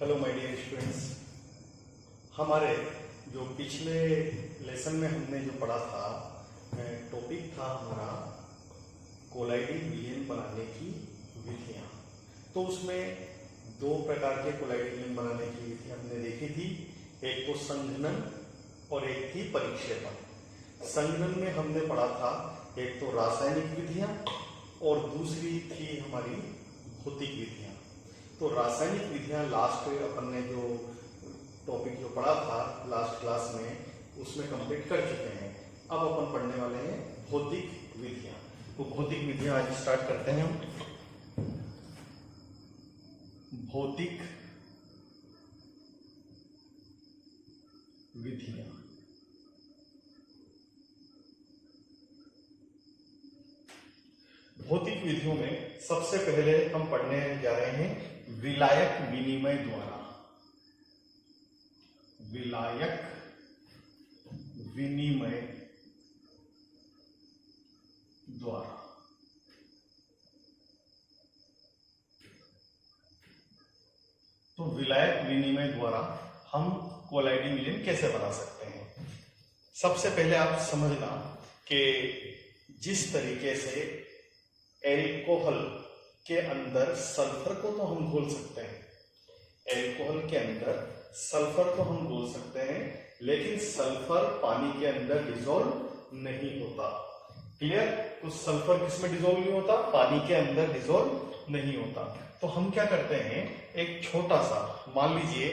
Hello my dear students. हमारे जो पिछले लेसन में हमने जो पढ़ा था, टॉपिक था हमारा कोलाइडिंग विलयन बनाने की विधियां। तो उसमें दो प्रकार के कोलाइडिंग विलयन बनाने की विधियां हमने देखी थी। एक तो संघनन और एक थी परिक्षेपण। संघनन में हमने पढ़ा था एक तो रासायनिक विधियां और दूसरी थी हमारी भौतिक विधियां। तो रासायनिक विधियां लास्ट अपन ने जो टॉपिक जो पढ़ा था लास्ट क्लास में उसमें कंप्लीट कर चुके हैं। अब अपन पढ़ने वाले हैं भौतिक विधियां। तो भौतिक विधियां आज स्टार्ट करते हैं हम। भौतिक विधियां। भौतिक विधियों में सबसे पहले हम पढ़ने जा रहे हैं विलायक विनिमय द्वारा। विलायक विनिमय द्वारा। तो विलायक विनिमय द्वारा हम कोलाइडिंग विलयन कैसे बना सकते हैं। सबसे पहले आप समझना कि जिस तरीके से एल्कोहल के अंदर सल्फर को तो हम घोल सकते हैं, एल्कोहल के अंदर सल्फर को हम घोल सकते हैं, लेकिन सल्फर पानी के अंदर डिसॉल्व नहीं होता। क्लियर? तो सल्फर किसमें डिसॉल्व नहीं होता? पानी के अंदर डिसॉल्व नहीं होता। तो हम क्या करते हैं, एक छोटा सा, मान लीजिए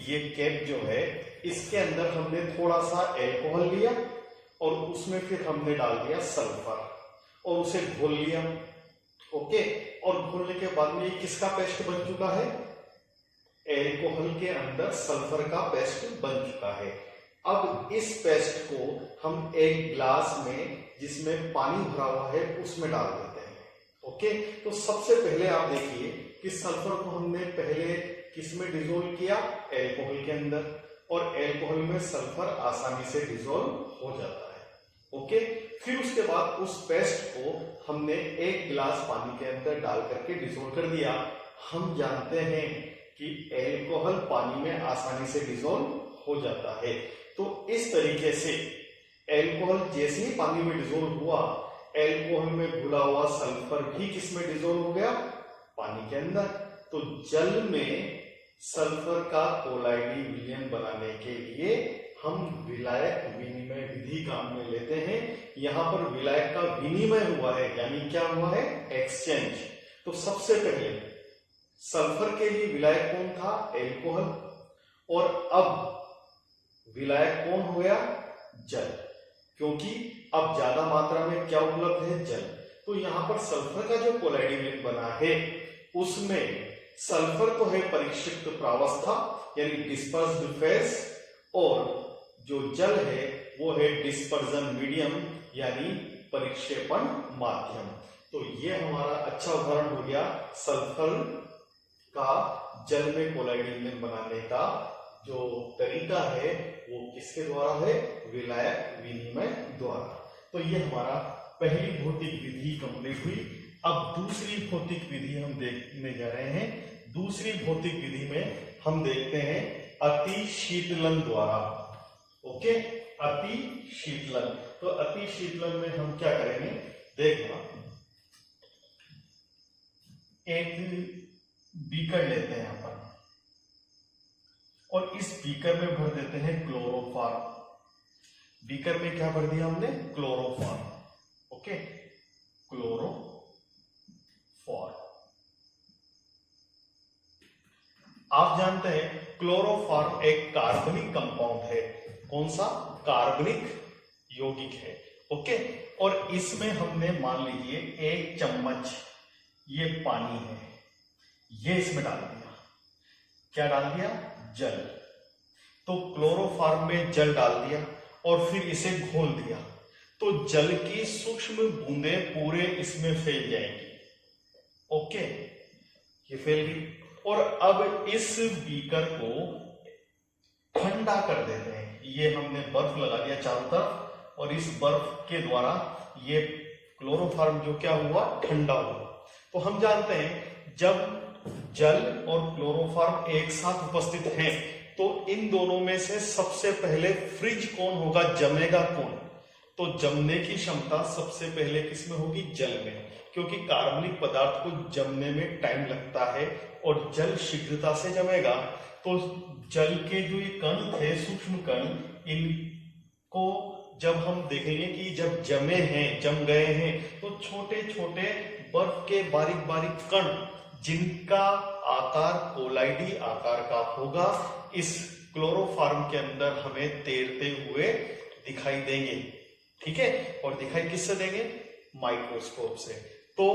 ये कैप जो है, इसके अंदर हमने थोड़ा सा एल्कोहल लिया और उसमें फिर हमने डाल दिया सल्फर और उसे घोल लिया। ओके, और घोलने के बाद में ये किसका पेस्ट बन चुका है? एल्कोहल के अंदर सल्फर का पेस्ट बन चुका है। अब इस पेस्ट को हम एक ग्लास में जिसमें पानी भरा हुआ है उसमें डाल देते हैं। ओके, तो सबसे पहले आप देखिए कि सल्फर को हमने पहले किसमें डिसॉल्व किया? एल्कोहल के अंदर, और एल्कोहल में सल्फर आसानी से डिसॉल्व हो जाता है। ओके, फिर उसके बाद उस पेस्ट को हमने एक गिलास पानी के अंदर डाल करके डिसॉल्व कर दिया। हम जानते हैं कि एल्कोहल पानी में आसानी से डिसॉल्व हो जाता है। तो इस तरीके से एल्कोहल जैसे ही पानी में डिसॉल्व हुआ, एल्कोहल में घुला हुआ सल्फर भी किसमें डिसॉल्व हो गया? पानी के अंदर। तो जल में सल्फर का कोलाइडिंग विलयन बनाने के लिए हम विलायक विनिमय विधि काम में लेते हैं। यहां पर विलायक का विनिमय हुआ है, यानी क्या हुआ है? एक्सचेंज। तो सबसे पहले सल्फर के लिए विलायक कौन था? एल्कोहल। और अब विलायक कौन हो गया? जल, क्योंकि अब ज्यादा मात्रा में क्या उपलब्ध है? जल। तो यहां पर सल्फर का जो कोलाइडिंग विलयन बना है उसमें सल्फर तो है परिक्षिप्त प्रावस्था यानी डिस्पर्स्ड फेज, और जो जल है वो है डिस्पर्जन मीडियम यानी परिक्षेपण माध्यम। तो ये हमारा अच्छा उदाहरण हो गया सल्फर का जल में कोलाइडिंग विलयन बनाने का जो तरीका है वो किसके द्वारा है? विलायक विनिमय द्वारा। तो ये हमारा पहली भौतिक विधि कंप्लीट हुई। अब दूसरी भौतिक विधि हम देखने जा रहे हैं। दूसरी भौतिक विधि में हम देखते हैं अति शीतलन द्वारा। ओके, अति शीतलन। तो अति शीतलन में हम क्या करेंगे? देखना, एक बीकर लेते हैं अपन और इस बीकर में भर देते हैं क्लोरोफॉर्म। बीकर में क्या भर दिया हमने? क्लोरोफॉर्म। Okay, chloroform. आप जानते हैं क्लोरोफॉर्म एक कार्बनिक कंपाउंड है। कौन सा? कार्बनिक यौगिक है। ओके, और इसमें हमने मान लीजिए एक चम्मच ये पानी है, ये इसमें डाल दिया। क्या डाल दिया? जल। तो क्लोरोफॉर्म में जल डाल दिया और फिर इसे घोल दिया, तो जल की सूक्ष्म बूंदें पूरे इसमें फैल जाएंगी। ओके, ये फैल गई। और अब इस बीकर को ठंडा कर देते हैं। ये हमने बर्फ लगा दिया चारों तरफ, और इस बर्फ के द्वारा ये क्लोरोफॉर्म जो क्या हुआ? ठंडा हुआ। तो हम जानते हैं जब जल और क्लोरोफॉर्म एक साथ उपस्थित हैं, तो इन दोनों में से सबसे पहले फ्रिज कौन होगा, जमेगा कौन? तो जमने की क्षमता सबसे पहले किसमें होगी, जल में, क्योंकि कार्बनिक पदार्थ को जमने में टाइम लगता है और जल शीघ्रता से जमेगा। तो जल के जो ये कण थे, सूक्ष्म कण, इनको जब हम देखेंगे कि जब जमे हैं, जम गए हैं, तो छोटे छोटे बर्फ के बारीक बारीक कण, जिनका आकार कोलाइडी आकार का होगा, इस क्लोरोफॉर्म के अंदर हमें तैरते हुए दिखाई देंगे। ठीक है, और दिखाई किससे देंगे, माइक्रोस्कोप से। तो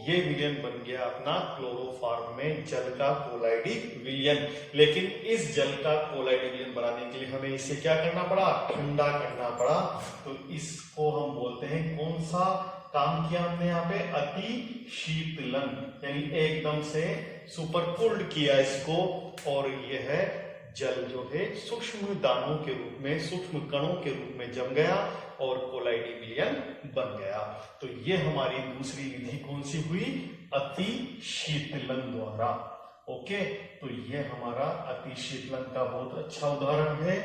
ये विलयन बन गया अपना क्लोरोफॉर्म में जल का कोलाइडी विलयन। लेकिन इस जल का कोलाइडी विलयन बनाने के लिए हमें इसे क्या करना पड़ा, ठंडा करना पड़ा। तो इसको हम बोलते हैं, कौन सा काम किया हमने यहाँ पे, अति शीतलन, यानी एकदम से सुपर कोल्ड किया इसको, और यह है जल जो है सूक्ष्म दानों के रूप में, सूक्ष्म कणों के रूप में जम गया और कोलाइडी विलयन बन गया। तो ये हमारी दूसरी विधि कौन सी हुई, अति शीतलन द्वारा। ओके, तो ये हमारा अति शीतलन का बहुत अच्छा उदाहरण है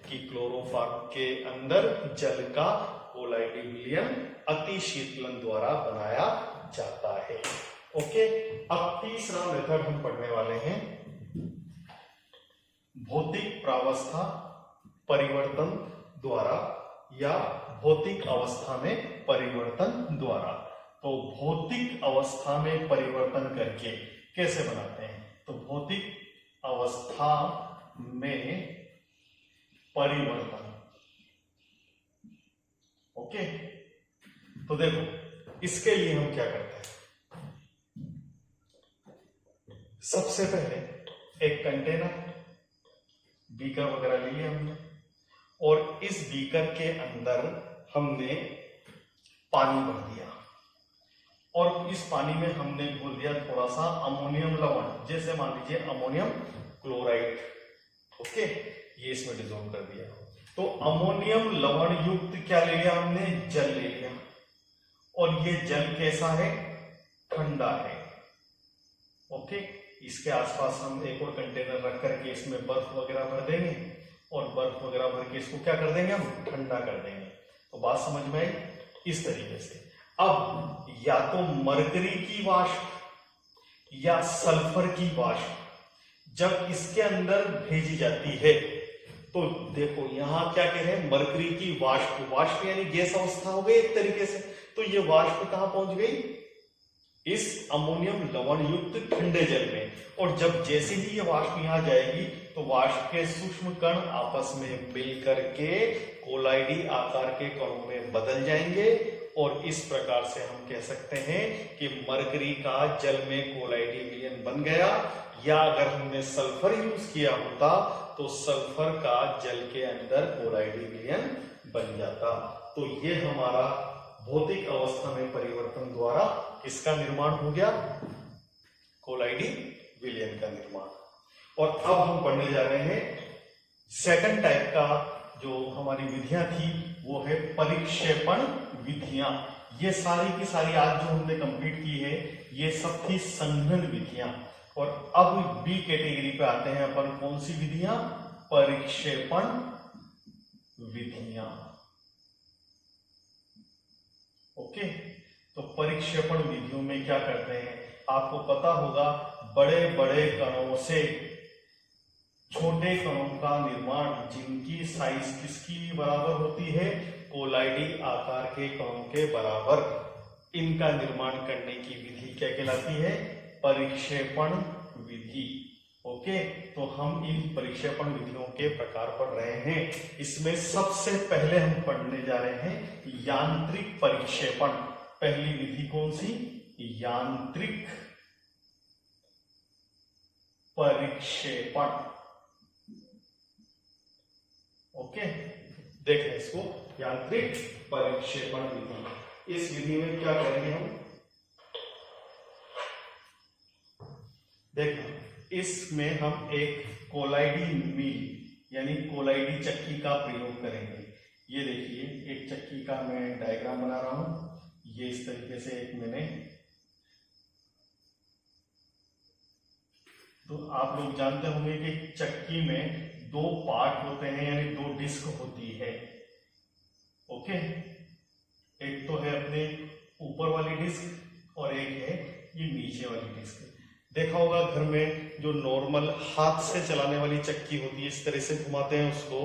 कि क्लोरोफॉर्म के अंदर जल का कोलाइडी विलयन अति शीतलन द्वारा बनाया जाता है। ओके, अब तीसरा मेथड हम पढ़ने वाले हैं, भौतिक प्रावस्था परिवर्तन द्वारा या भौतिक अवस्था में परिवर्तन द्वारा। तो भौतिक अवस्था में परिवर्तन करके कैसे बनाते हैं, तो भौतिक अवस्था में परिवर्तन। ओके, तो देखो इसके लिए हम क्या करते हैं, सबसे पहले एक कंटेनर, बीकर वगैरह ले लिया हमने, और इस बीकर के अंदर हमने पानी भर दिया, और इस पानी में हमने घोल दिया थोड़ा सा अमोनियम लवण, जैसे मान लीजिए अमोनियम क्लोराइड। ओके, ये इसमें डिसॉल्व कर दिया। तो अमोनियम लवण युक्त क्या ले लिया हमने, जल ले लिया, और ये जल कैसा है, ठंडा है। ओके, इसके आसपास हम एक और कंटेनर रख करके इसमें बर्फ वगैरह भर देंगे, और बर्फ वगैरह भर के इसको क्या कर देंगे, हम ठंडा कर देंगे। तो बात समझ में आई, इस तरीके से। अब या तो मरकरी की वाष्प या सल्फर की वाष्प जब इसके अंदर भेजी जाती है, तो देखो यहां क्या कह रहे हैं, मरकरी की वाष्प, वाष्प यानी गैस अवस्था हो गई एक तरीके से। तो ये वाष्प कहां पहुंच गई, इस अमोनियम लवण युक्त ठंडे जल में, और जब जैसे ही ये वाष्प यहां जाएगी, तो वाष्प के सूक्ष्म कण आपस में मिल करके कोलाइडी आकार के कणों में बदल जाएंगे, और इस प्रकार से हम कह सकते हैं कि मरकरी का जल में कोलाइडी विलयन बन गया। या अगर हमने सल्फर यूज किया होता, तो सल्फर का जल के अंदर कोलाइडी विलयन बन जाता। तो ये हमारा भौतिक अवस्था में परिवर्तन द्वारा किसका निर्माण हो गया, कोलाइडी विलयन का निर्माण। और अब हम पढ़ने जा रहे हैं सेकंड टाइप का, जो हमारी विधियां थी वो है परिक्षेपण विधियां। ये सारी की सारी आज जो हमने कंप्लीट की है, ये सब थी संघनन विधियां। और अब बी कैटेगरी पे आते हैं अपन, कौन सी विधियां, परिक्षेपण विधियां। ओके, तो परिक्षेपण विधियों में क्या करते हैं, आपको पता होगा, बड़े बड़े कणों से छोटे कणों का निर्माण, जिनकी साइज किसकी बराबर होती है, कोलाइडी आकार के कणों के बराबर, इनका निर्माण करने की विधि क्या कहलाती है, परिक्षेपण विधि। ओके, तो हम इन परिक्षेपण विधियों के प्रकार पढ़ रहे हैं। इसमें सबसे पहले हम पढ़ने जा रहे हैं यांत्रिक परिक्षेपण। पहली विधि कौन सी, यांत्रिक परिक्षेपण। ओके, देखें इसको, यांत्रिक परिक्षेपण विधि। इस विधि में क्या करेंगे हम, देखना, इसमें हम एक कोलाइडी मिल यानी कोलाइडी चक्की का प्रयोग करेंगे। ये देखिए, एक चक्की का मैं डायग्राम बना रहा हूं। ये इस तरीके से एक मैंने तो आप लोग जानते होंगे कि चक्की में दो पार्ट होते हैं, यानी दो डिस्क होती है। ओके, एक तो है अपने ऊपर वाली डिस्क और एक है ये नीचे वाली डिस्क। देखा होगा घर में जो नॉर्मल हाथ से चलाने वाली चक्की होती है, इस तरह से घुमाते हैं उसको,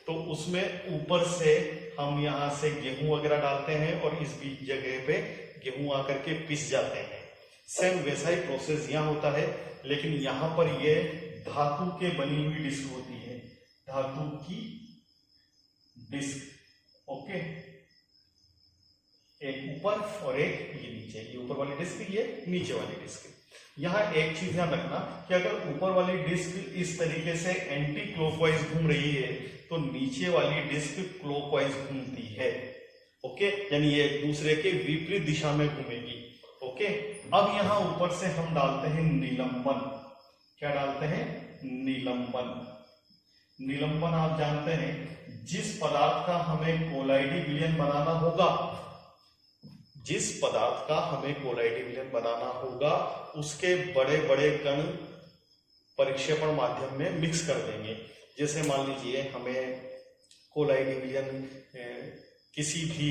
तो उसमें ऊपर से हम यहाँ से गेहूं वगैरह डालते हैं और इस बीच जगह पे गेहूं आकर के पिस जाते हैं। सेम वैसा ही प्रोसेस यहाँ होता है, लेकिन यहाँ पर ये धातु के बनी हुई डिस्क होती है, धातु की डिस्क। ओके, एक ऊपर और एक ये नीचे, ये ऊपर वाली डिस्क, ये नीचे वाली डिस्क। यहाँ एक चीज ध्यान रखना कि अगर ऊपर वाली डिस्क इस तरीके से एंटी क्लॉकवाइज घूम रही है तो नीचे वाली डिस्क क्लॉकवाइज घूमती है। ओके, यानी ये एक दूसरे के विपरीत दिशा में घूमेगी। ओके, अब यहाँ ऊपर से हम डालते हैं निलंबन। क्या डालते हैं? निलंबन। निलंबन आप जानते हैं, जिस पदार्थ का हमें कोलाइडी विलयन बनाना होगा, जिस पदार्थ का हमें कोलाइडी विलयन बनाना होगा उसके बड़े बड़े कण परिक्षेपण माध्यम में मिक्स कर देंगे। जैसे मान लीजिए हमें कोलाइडी विलयन किसी भी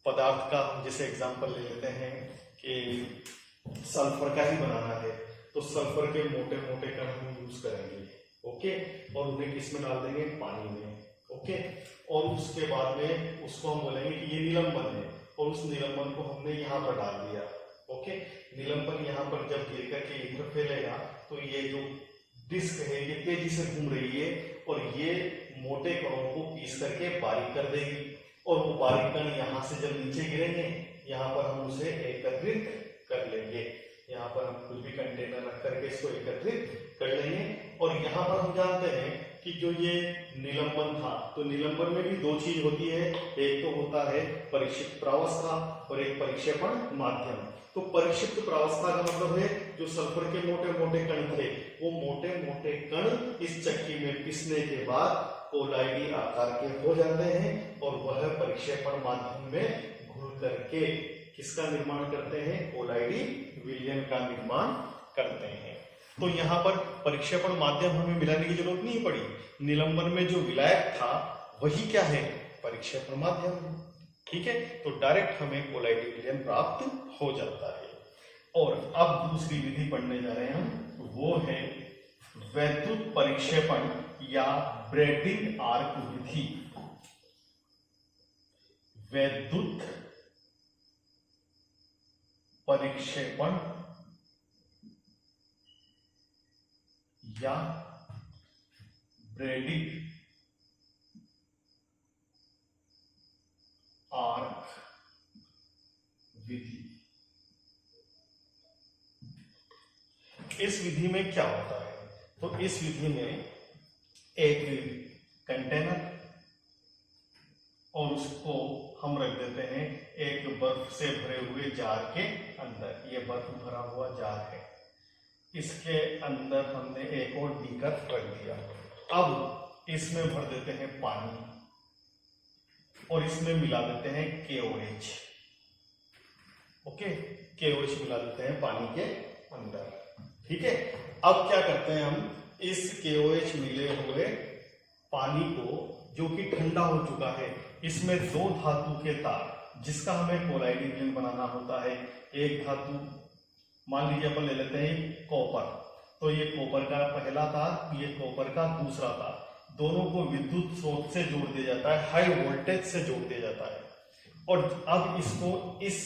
पदार्थ का, हम जैसे एग्जांपल ले लेते हैं कि सल्फर का ही बनाना है, तो सल्फर के मोटे मोटे कण हम यूज करेंगे। ओके, और उन्हें किस में डाल देंगे? पानी में। ओके, और उसके बाद में उसको हम बोलेंगे कि ये निलंबन है, और उस निलंबन को हमने यहाँ पर डाल दिया। ओके, निलंबन यहाँ पर जब गिर करके इधर फैलेगा तो ये जो डिस्क है ये तेजी से घूम रही है और ये मोटे कणों को पीस करके बारीक कर देगी, और वो बारीक कण यहाँ से जब नीचे गिरेंगे यहाँ पर हम उसे एकत्रित कर लेंगे। यहाँ पर हम कुछ भी कंटेनर रख करके इसको एकत्रित कर लेंगे। और यहाँ पर हम जानते हैं कि जो ये निलंबन था, तो निलंबन में भी दो चीज होती है, एक तो होता है परिक्षिप्त प्रावस्था और एक परिक्षेपण माध्यम। तो परिक्षिप्त प्रावस्था का मतलब है जो सल्फर के मोटे मोटे कण थे, वो मोटे मोटे कण इस चक्की में पिसने के बाद कोलाइडी आकार के हो जाते हैं और वह परिक्षेपण माध्यम में घुल करके किसका निर्माण करते हैं? कोलाइडी विलयन का निर्माण करते हैं। तो यहाँ पर परिक्षेपण माध्यम हमें मिलाने की जरूरत नहीं पड़ी, निलंबन में जो विलायक था वही क्या है? परिक्षेपण माध्यम। ठीक है, तो डायरेक्ट हमें कोलाइडी विलयन प्राप्त हो जाता है। और अब दूसरी विधि पढ़ने जा रहे हैं हम, वो है वैद्युत परिक्षेपण या ब्रेडिंग आर्क विधि। वैद्युत परिक्षेपण या ब्रेडिंग आर्क विधि। इस विधि में क्या होता है? तो इस विधि में एक कंटेनर और उसको हम रख देते हैं एक बर्फ से भरे हुए जार के अंदर। ये बर्फ भरा हुआ जार है, इसके अंदर हमने एक और बीकर रख दिया। अब इसमें भर देते हैं पानी और इसमें मिला देते हैं KOH। ओके, KOH मिला देते हैं पानी के अंदर। ठीक है, अब क्या करते हैं हम, इस KOH मिले हुए पानी को जो कि ठंडा हो चुका है, इसमें दो धातु के तार, जिसका हमें कोलाइडी विलयन बनाना होता है। एक धातु मान लीजिए अपन ले लेते हैं कॉपर, तो ये कॉपर का पहला तार, ये कॉपर का दूसरा तार, दोनों को विद्युत स्रोत से जोड़ दिया जाता है, हाई वोल्टेज से जोड़ दिया जाता है। और अब इसको इस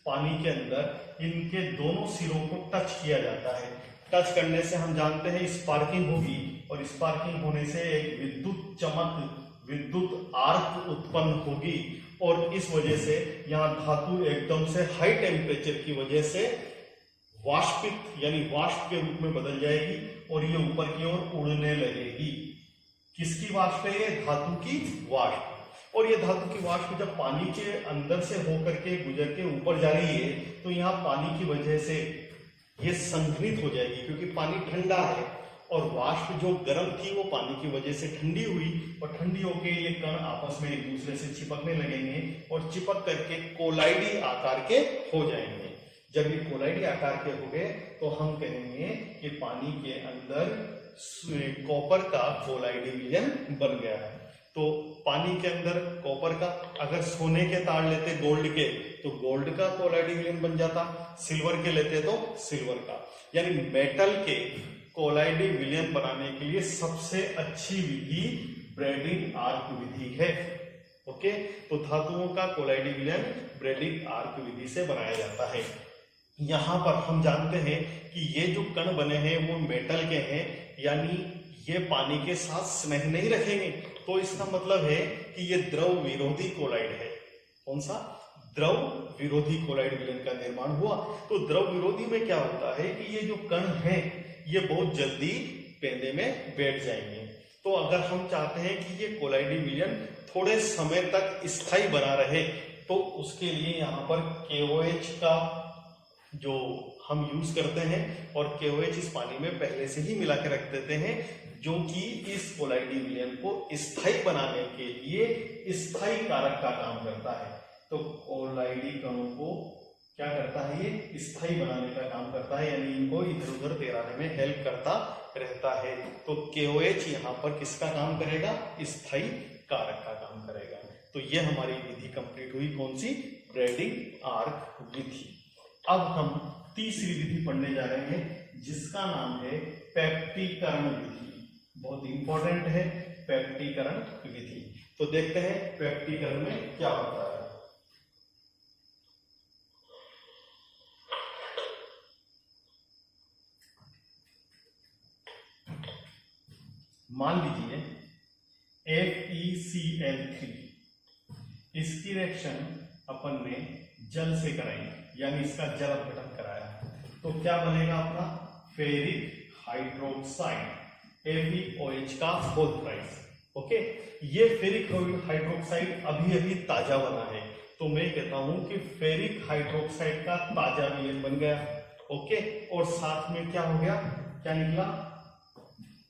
पानी के अंदर इनके दोनों सिरों को टच किया जाता है। टच करने से हम जानते हैं स्पार्किंग होगी, और स्पार्किंग होने से एक विद्युत चमक, विद्युत आर्क उत्पन्न होगी, और इस वजह से यहाँ धातु एकदम से हाई टेम्परेचर की वजह से वाष्पित यानी वाष्प के रूप में बदल जाएगी और ये ऊपर की ओर उड़ने लगेगी। किसकी वाष्प है? ये धातु की वाष्प। और ये धातु की वाष्प जब पानी के अंदर से होकर के गुजर के ऊपर जा रही है, तो यहाँ पानी की वजह से ये संघनित हो जाएगी, क्योंकि पानी ठंडा है और वाष्प जो गर्म थी वो पानी की वजह से ठंडी हुई, और ठंडी होकर ये कण आपस में एक दूसरे से चिपकने लगेंगे और चिपक करके कोलाइडी आकार के हो जाएंगे। जब ये कोलाइडी आकार के हो गए तो हम कहेंगे कि पानी के अंदर कॉपर का कोलाइडी विलयन बन गया है। तो पानी के अंदर कॉपर का, अगर सोने के तार लेते गोल्ड के तो गोल्ड का कोलाइडी विलयन बन जाता, सिल्वर के लेते तो सिल्वर का। यानी मेटल के कोलाइडी विलयन बनाने के लिए सबसे अच्छी विधि ब्रैडिग आर्क विधि है। ओके, तो धातुओं का कोलाइडी विलयन ब्रैडिग आर्क विधि से बनाया जाता है। यहां पर हम जानते हैं कि ये जो कण बने हैं वो मेटल के हैं, यानी ये पानी के साथ स्नेह नहीं रखेंगे, तो इसका मतलब है कि ये द्रव विरोधी कोलाइड है। कौन सा? द्रव विरोधी कोलाइड विलयन का निर्माण हुआ। तो द्रव विरोधी में क्या होता है कि ये जो कण हैं ये बहुत जल्दी पेंदे में बैठ जाएंगे। तो अगर हम चाहते हैं कि ये कोलाइडी विलयन थोड़े समय तक स्थायी बना रहे तो उसके लिए यहाँ पर KOH का जो हम यूज करते हैं, और KOH इस पानी में पहले से ही मिला के रख देते हैं, जो कि इस कोलाइडी विलयन को स्थायी बनाने के लिए स्थायी कारक का काम करता है। तो कोलाइडी कणों को क्या करता है? ये स्थायी बनाने का काम करता है, यानी इनको इधर उधर तेराने में हेल्प करता रहता है। तो KOH यहाँ पर किसका काम करेगा? स्थायी कारक का काम करेगा। तो ये हमारी विधि कंप्लीट हुई, कौन सी? ब्रैडिग आर्क विधि। अब हम तीसरी विधि पढ़ने जा रहे हैं जिसका नाम है पेप्टीकरण विधि। बहुत इंपॉर्टेंट है पेप्टीकरण विधि। तो देखते हैं पेप्टीकरण में क्या होता है। मान लीजिए FeCl3, इसकी रिएक्शन अपन ने जल से कराई, यानी इसका जल अपघटन कराया, तो क्या बनेगा अपना? फेरिक हाइड्रोक्साइड, FeOH का होल प्राइस। ओके, ये फेरिक हाइड्रोक्साइड अभी अभी ताजा बना है, तो मैं कहता हूं कि फेरिक हाइड्रोक्साइड का ताजा विलयन बन गया। ओके, और साथ में क्या हो गया? क्या निकला?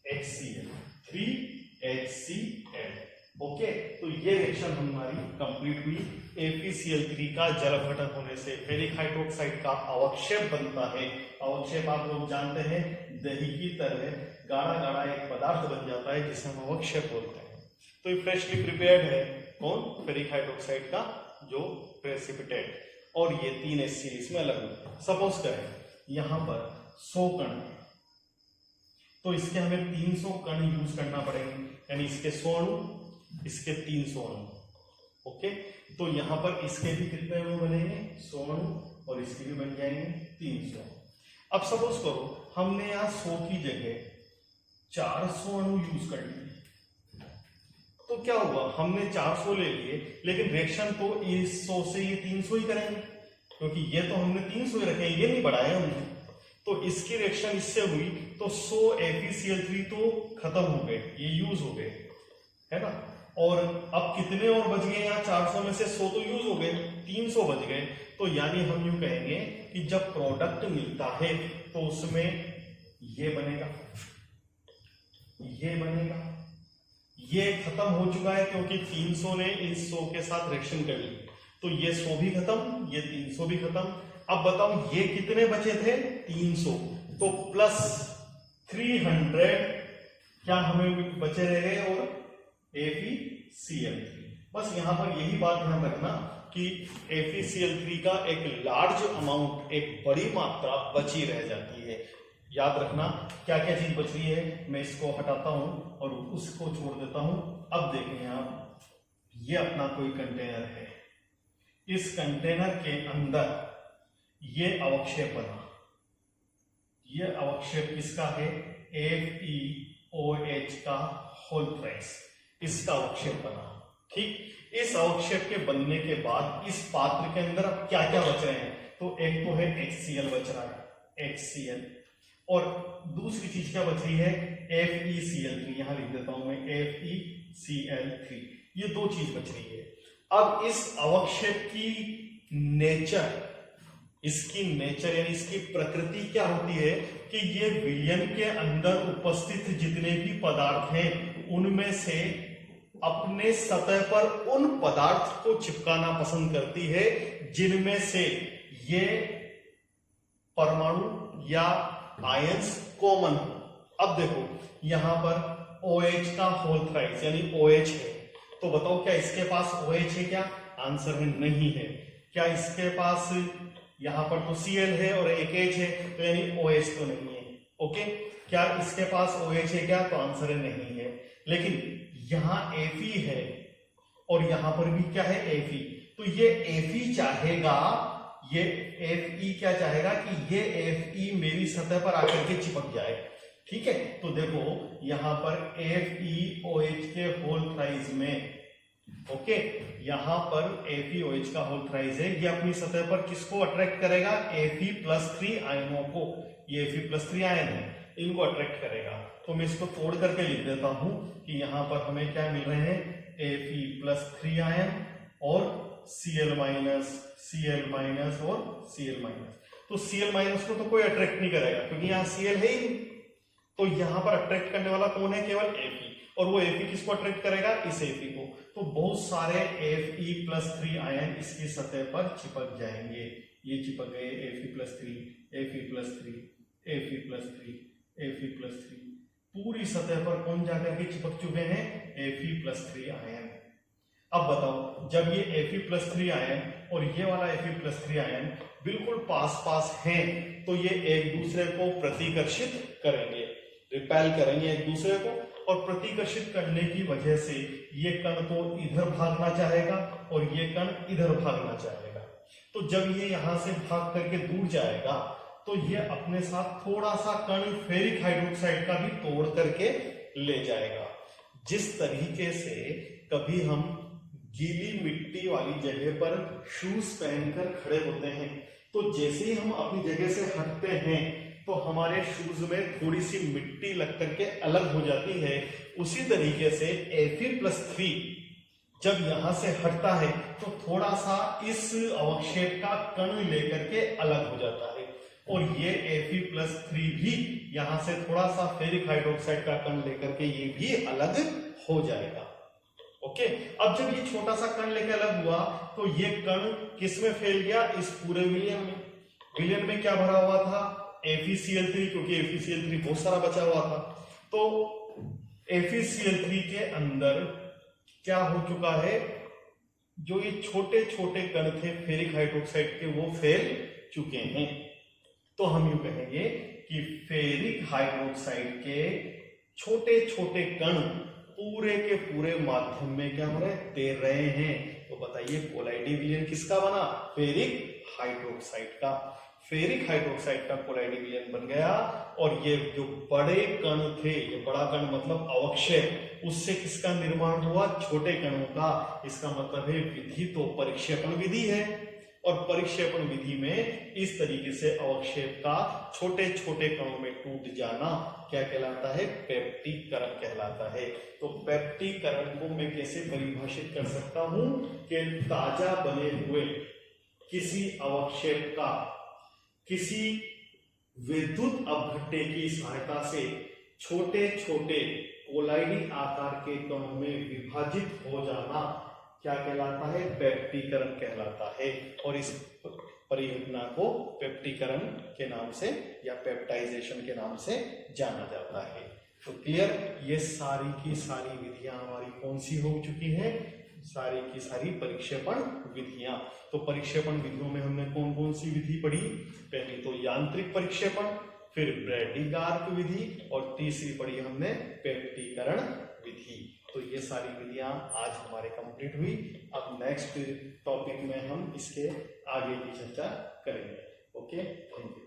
HCl, 3HCl। ओके, तो ये रिएक्शन हमारी कंप्लीट हुई। FeCl3 का जल अपघटन होने से फेरिक हाइड्रोक्साइड का अवक्षेप बनता है। अवक्षेप आप लोग जानते हैं, दही की तरह गाढ़ा गाढ़ा एक पदार्थ बन जाता है जिसे हम अवक्षेप बोलते हैं। तो ये फ्रेशली प्रिपेयर्ड है, कौन? फेरिक हाइड्रोक्साइड का जो प्रेसिपिटेट, और ये 3 HCl इसमें अलग हुए। सपोज करें यहां पर 100 कण, तो इसके हमें 300 कण यूज करना पड़ेंगे, यानी इसके 100 अणु, इसके 300 अणु। ओके, तो यहां पर इसके भी कितने अणु बनेंगे? 100 अणु, और इसके भी बन जाएंगे 300। अब सपोज करो हमने यहां 100 की जगह 400 अणु यूज कर लिए, तो क्या हुआ? हमने 400 ले लिए, लेकिन रिएक्शन तो इस 100 से ये 300 ही करेंगे, क्योंकि ये तो हमने 300 ही रखे, ये नहीं बढ़ाया हमने। तो इसकी रिएक्शन इससे हुई तो 100 FeCl3 तो खत्म हो गए, ये यूज हो गए, है ना। और अब कितने और बच गए? यहाँ 400 में से 100 तो यूज हो गए, 300 बच गए। तो यानी हम यूं कहेंगे कि जब प्रोडक्ट मिलता है तो उसमें ये बनेगा, ये बनेगा, ये खत्म हो चुका है क्योंकि 300 ने इस 100 के साथ रिएक्शन कर ली, तो ये 100 भी खत्म, ये 300 भी खत्म। अब बताओ ये कितने बचे थे? 300, तो प्लस 300 क्या हमें बचे रह गए? और FeCl3। बस यहां पर यही बात ध्यान रखना कि FeCl3 का एक लार्ज अमाउंट, एक बड़ी मात्रा बची रह जाती है। याद रखना क्या क्या चीज बच रही है। मैं इसको हटाता हूं और उसको छोड़ देता हूं। अब देखें आप, ये अपना कोई कंटेनर है, इस कंटेनर के अंदर ये अवक्षेप बना, ये अवक्षेप किसका है? FeOH का होल थ्राइस, इसका अवक्षेप बना। ठीक, इस अवक्षेप के बनने के बाद इस पात्र के अंदर अब क्या क्या बच रहे हैं? तो एक तो है HCl बच रहा है, HCl, और दूसरी चीज क्या बच रही है? FeCl3। यहां लिख देता हूं मैं FeCl3, ये 2 चीज बच रही है। अब इस अवक्षेप की नेचर, इसकी नेचर यानी इसकी प्रकृति क्या होती है कि ये विलयन के अंदर उपस्थित जितने भी पदार्थ हैं उनमें से अपने सतह पर उन पदार्थ को चिपकाना पसंद करती है जिनमें से ये परमाणु या आयंस कॉमन हो। अब देखो यहां पर OH का होल थ्राइस यानी OH है, तो बताओ क्या इसके पास OH है क्या? आंसर है नहीं है। क्या इसके पास यहां पर तो Cl है और एक H है, तो यानी OH तो नहीं है। ओके, क्या इसके पास OH है क्या? तो आंसर है नहीं है। लेकिन यहां Fe है और यहां पर भी क्या है? Fe। तो ये Fe चाहेगा, ये Fe क्या चाहेगा कि ये Fe मेरी सतह पर आकर के चिपक जाए। ठीक है, तो देखो यहां पर FeOH के होल थ्राइस में, ओके, यहां पर FeOH का होल थ्राइस है, ये अपनी सतह पर किसको अट्रैक्ट करेगा? Fe+3 आयनों को। ये Fe+3 आयन है, इनको अट्रैक्ट करेगा। तो मैं इसको तोड़ करके लिख देता हूं कि यहां पर हमें क्या मिल रहे हैं? Fe+3 आयन और Cl- और Cl-। तो Cl- को तो कोई अट्रैक्ट नहीं करेगा क्योंकि यहाँ Cl है ही नहीं। तो यहां पर अट्रैक्ट करने वाला कौन है? केवल Fe। और वो Fe किसको अट्रैक्ट करेगा? इस Fe को। तो बहुत सारे Fe+3 आयन इसकी सतह पर चिपक जाएंगे। ये चिपक गए Fe+3, Fe+3, Fe+3। पूरी सतह पर कौन जाकर के चिपक चुके हैं? Fe+3 ion. अब बताओ जब ये Fe+3 आयन और ये वाला Fe+3 आयन बिल्कुल पास पास हैं, तो ये एक दूसरे को प्रतिकर्षित करेंगे, रिपेल करेंगे एक दूसरे को, और प्रतिकर्षित करने की वजह से ये कण तो इधर भागना चाहेगा और ये कण इधर भागना चाहेगा। तो जब ये यहां से भाग करके दूर जाएगा तो ये अपने साथ थोड़ा सा कण फेरिक हाइड्रोक्साइड का भी तोड़ करके ले जाएगा। जिस तरीके से कभी हम गीली मिट्टी वाली जगह पर शूज पहनकर खड़े होते हैं, तो जैसे ही हम अपनी जगह से हटते हैं तो हमारे शूज में थोड़ी सी मिट्टी लग करके अलग हो जाती है। उसी तरीके से Fe+3 जब यहां से हटता है तो थोड़ा सा इस अवक्षेप का कण लेकर के अलग हो जाता है, और ये Fe+3 भी यहां से थोड़ा सा फेरिक हाइड्रोक्साइड का कण लेकर के ये भी अलग हो जाएगा। ओके, अब जब ये छोटा सा कण लेके अलग हुआ तो ये कण किस में फैल गया? इस पूरे विलयन में। विलयन में क्या भरा हुआ था? FeCl3, क्योंकि FeCl3 बहुत सारा बचा हुआ था। तो FeCl3 के अंदर क्या हो चुका है? जो ये छोटे छोटे कण थे फेरिक हाइड्रोक्साइड के, वो फैल चुके हैं। तो हम यूं कहेंगे कि फेरिक हाइड्रोक्साइड के छोटे छोटे कण पूरे के पूरे माध्यम में क्या हो रहे हैं? तैर रहे हैं। तो बताइए कोलाइडी विलयन किसका बना? फेरिक हाइड्रोक्साइड का। फेरिक हाइड्रोक्साइड का कोलाइडी विलयन बन गया, और ये जो बड़े कण थे, ये बड़ा कण मतलब अवक्षेप, उससे किसका निर्माण हुआ? छोटे कणों का। इसका मतलब है विधि तो परिक्षेपण विधि है, और परिक्षेपण विधि में इस तरीके से अवक्षेप का छोटे छोटे कणों में टूट जाना क्या कहलाता है? पेप्टीकरण कहलाता है। तो पेप्टीकरण को मैं कैसे परिभाषित कर सकता हूं कि ताजा बने हुए किसी अवक्षेप का किसी विद्युत अपघट्य की सहायता से छोटे छोटे कोलाइडी आकार के कणों में विभाजित हो जाना क्या कहलाता है? पेप्टीकरण कहलाता है। और इस परिघटना को पेप्टीकरण के नाम से या पेप्टाइजेशन के नाम से जाना जाता है। तो क्लियर? ये सारी की सारी विधियां हमारी कौन सी हो चुकी हैं? सारी की सारी परिक्षेपण विधियां। तो परिक्षेपण विधियों में हमने कौन कौन सी विधि पढ़ी? पहली तो यांत्रिक परिक्षेपण, फिर ब्रैडी-गार्क विधि, और तीसरी पढ़ी हमने पेप्टीकरण विधि। तो ये सारी विधियां आज हमारे कंप्लीट हुई। अब नेक्स्ट टॉपिक में हम इसके आगे की चर्चा करेंगे। Okay, thank you.